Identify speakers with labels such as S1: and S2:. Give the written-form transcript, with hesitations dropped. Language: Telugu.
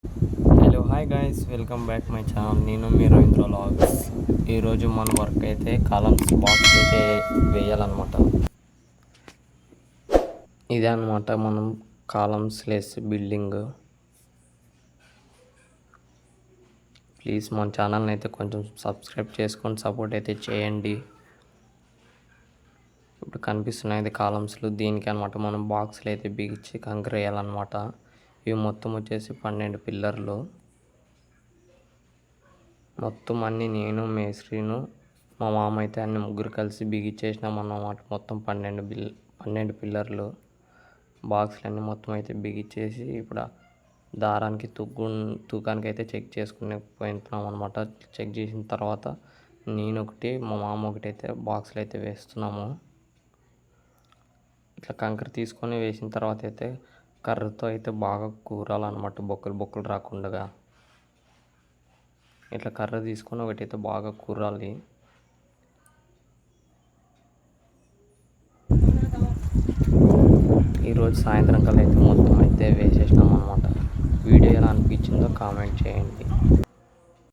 S1: Hello hi guys, welcome back my channel. నేను మీ రవీంద్ర లాగ్స్. ఈరోజు మన వర్క్ అయితే కాలమ్స్ బాక్స్ అయితే వేయాలన్నమాట. ఇదే అనమాట మనం కాలమ్స్ లెస్ బిల్డింగ్. ప్లీజ్ మన ఛానల్ని అయితే కొంచెం సబ్స్క్రైబ్ చేసుకొని సపోర్ట్ అయితే చేయండి. ఇప్పుడు కనిపిస్తున్నాయి కాలమ్స్లు, దీనికి అనమాట మనం బాక్స్లు అయితే బిగించి కంకర వేయాలన్నమాట. ఇవి మొత్తం వచ్చేసి 12 పిల్లర్లు. మొత్తం అన్నీ నేను, మేస్త్రీను, మా మామ అయితే అన్ని ముగ్గురు కలిసి బిగిచ్చేసినాం అన్నమాట. మొత్తం 12 పిల్లర్లు బాక్స్లు అన్నీ మొత్తం అయితే బిగిచ్చేసి ఇప్పుడు దారానికి తూకానికి అయితే చెక్ చేసుకుని పోతున్నాం అనమాట. చెక్ చేసిన తర్వాత నేను ఒకటి, మా మామ ఒకటి అయితే బాక్స్లు అయితే వేస్తున్నాము. ఇట్లా కంకర తీసుకొని వేసిన తర్వాత అయితే కర్రతో అయితే బాగా కూరాలన్నమాట, బొక్కలు బొక్కలు రాకుండా. ఇట్లా కర్ర తీసుకొని ఒకటైతే బాగా కుర్రాలి. ఈరోజు సాయంత్రం కల్లా అయితే మొత్తం అయితే